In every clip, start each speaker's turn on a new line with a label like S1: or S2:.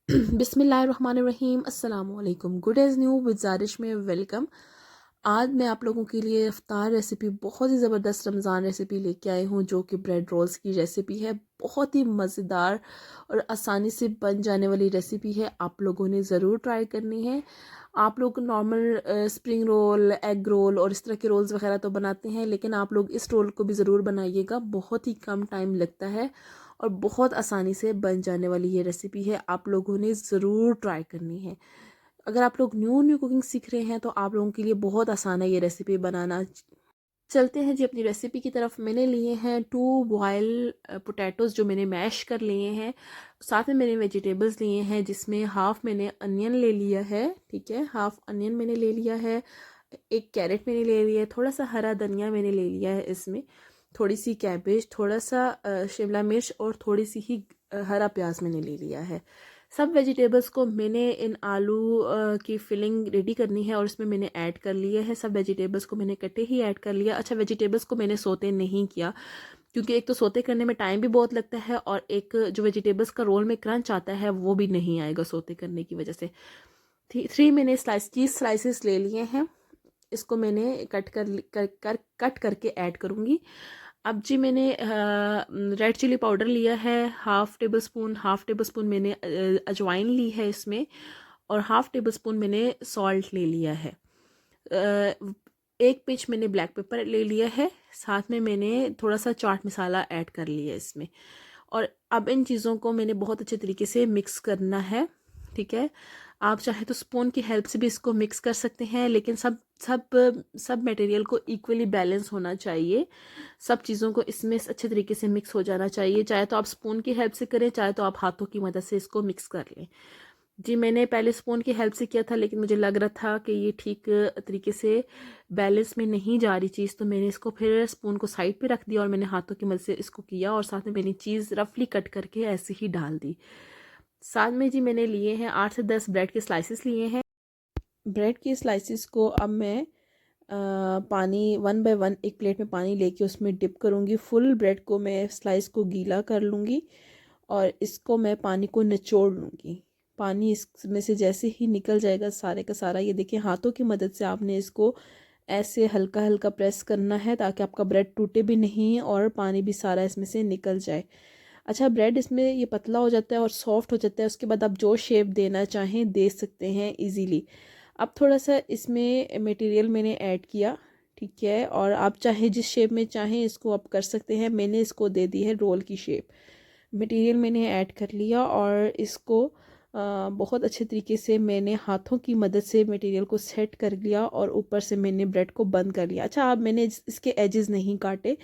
S1: बिस्मिल्लाहिर्रहमानिर्रहीम अस्सलाम वालेकुम। गुड एज़ न्यू विद ज़ारिश में वेलकम। आज मैं आप लोगों के लिए इफ्तार रेसिपी बहुत ही ज़बरदस्त रमज़ान रेसिपी लेके आई हूँ, जो कि ब्रेड रोल्स की रेसिपी है। बहुत ही मज़ेदार और आसानी से बन जाने वाली रेसिपी है। आप लोगों ने ज़रूर ट्राई करनी है। आप लोग normal spring roll, egg roll और इस तरह के रोल्स वगैरह तो बनाते हैं, लेकिन आप लोग इस रोल को भी ज़रूर बनाइएगा। बहुत ही कम टाइम लगता है और बहुत आसानी से बन जाने वाली ये रेसिपी है। आप लोगों ने ज़रूर ट्राई करनी है। अगर आप लोग न्यू न्यू कुकिंग सीख रहे हैं तो आप लोगों के लिए बहुत आसान है ये रेसिपी बनाना। चलते हैं जी अपनी रेसिपी की तरफ। मैंने लिए हैं 2 बॉयल पोटैटोज़ जो मैंने मैश कर लिए हैं। साथ में मैंने वेजिटेबल्स लिए हैं, जिसमें हाफ़ मैंने अनियन ले लिया है। ठीक है, हाफ़ अनियन मैंने ले लिया है। एक कैरेट मैंने ले लिया है। थोड़ा सा हरा धनिया मैंने ले लिया है इसमें। थोड़ी सी कैबेज, थोड़ा सा शिमला मिर्च और थोड़ी सी ही हरा प्याज मैंने ले लिया है। सब वेजिटेबल्स को मैंने इन आलू की फिलिंग रेडी करनी है और इसमें मैंने ऐड कर लिया है। सब वेजिटेबल्स को मैंने कटे ही ऐड कर लिया। अच्छा, वेजिटेबल्स को मैंने सोते नहीं किया, क्योंकि एक तो सोते करने में टाइम भी बहुत लगता है और एक जो वेजिटेबल्स का रोल में क्रंच आता है वो भी नहीं आएगा सोते करने की वजह से। 3 मैंने चीज़ स्लाइसेस ले लिए हैं। इसको मैंने कट करके ऐड करूँगी। अब जी मैंने रेड चिली पाउडर लिया है हाफ़ टेबल स्पून मैंने अजवाइन ली है इसमें, और हाफ़ टेबल स्पून मैंने सॉल्ट ले लिया है। 1 पिंच मैंने ब्लैक पेपर ले लिया है। साथ में मैंने थोड़ा सा चाट मसाला ऐड कर लिया है इसमें। और अब इन चीज़ों को मैंने बहुत अच्छे तरीके से मिक्स करना है। ठीक है, आप चाहे तो स्पून की हेल्प से भी इसको मिक्स कर सकते हैं, लेकिन सब सब सब मटेरियल को इक्वली बैलेंस होना चाहिए। सब चीज़ों को इसमें अच्छे तरीके से मिक्स हो जाना चाहिए। चाहे तो आप स्पून की हेल्प से करें, चाहे तो आप हाथों की मदद से इसको मिक्स कर लें। जी मैंने पहले स्पून की हेल्प से किया था, लेकिन मुझे लग रहा था कि ये ठीक तरीके से बैलेंस में नहीं जा रही चीज़, तो मैंने इसको फिर स्पून को साइड पे रख दिया और मैंने हाथों की मदद से इसको किया, और साथ में मैंने चीज़ रफली कट करके ऐसे ही डाल दी। साथ में जी मैंने लिए हैं 8 से 10 ब्रेड के स्लाइसेस लिए हैं। ब्रेड के स्लाइसेस को अब मैं पानी 1 बाय 1 एक प्लेट में पानी लेके उसमें डिप करूँगी। फुल ब्रेड को मैं स्लाइस को गीला कर लूँगी और इसको मैं पानी को निचोड़ लूँगी। पानी इसमें से जैसे ही निकल जाएगा सारे का सारा, ये देखिए हाथों की मदद से आपने इसको ऐसे हल्का हल्का प्रेस करना है, ताकि आपका ब्रेड टूटे भी नहीं और पानी भी सारा इसमें से निकल जाए। अच्छा, ब्रेड इसमें ये पतला हो जाता है और सॉफ्ट हो जाता है। उसके बाद आप जो शेप देना चाहें दे सकते हैं इजीली। अब थोड़ा सा इसमें मटेरियल मैंने ऐड किया। ठीक है, और आप चाहे जिस शेप में चाहें इसको आप कर सकते हैं। मैंने इसको दे दी है रोल की शेप। मटेरियल मैंने ऐड कर लिया और इसको बहुत अच्छे तरीके से मैंने हाथों की मदद से मटेरियल को सेट कर लिया और ऊपर से मैंने ब्रेड को बंद कर लिया। अच्छा, अब मैंने इसके एजेस नहीं काटे,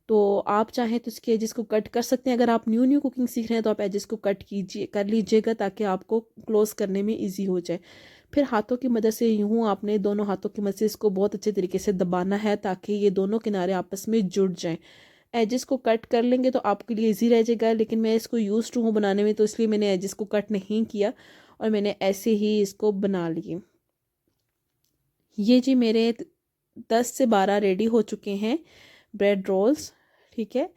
S1: तो आप चाहें तो इसके एजेस को कट कर सकते हैं। अगर आप न्यू न्यू कुकिंग सीख रहे हैं तो आप एजेस को कट कर लीजिएगा, ताकि आपको क्लोज करने में ईजी हो जाए। फिर हाथों की मदद से यूँ आपने दोनों हाथों की मदद से इसको बहुत अच्छे तरीके से दबाना है, ताकि ये दोनों किनारे आपस में जुड़ जाएं। एजेस को कट कर लेंगे तो आपके लिए इजी रह जाएगा, लेकिन मैं इसको यूज़ टू हूँ बनाने में, तो इसलिए मैंने एजेस को कट नहीं किया और मैंने ऐसे ही इसको बना लिए। ये जी मेरे 10 से 12 रेडी हो चुके हैं ब्रेड रोल्स। ठीक है,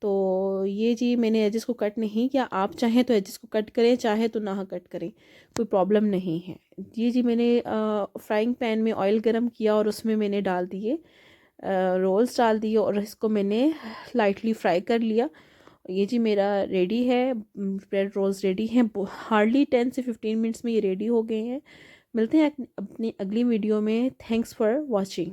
S1: तो ये जी मैंने एजेस को कट नहीं किया। आप चाहें तो एजेस को कट करें, चाहे तो ना कट करें, कोई प्रॉब्लम नहीं है। ये जी मैंने फ्राइंग पैन में ऑयल गरम किया और उसमें मैंने डाल दिए रोल्स डाल दिए और इसको मैंने लाइटली फ्राई कर लिया। ये जी मेरा रेडी है, ब्रेड रोल्स रेडी हैं। हार्डली 10 से 15 मिनट्स में ये रेडी हो गए हैं। मिलते हैं अपनी अगली वीडियो में। Thanks for watching.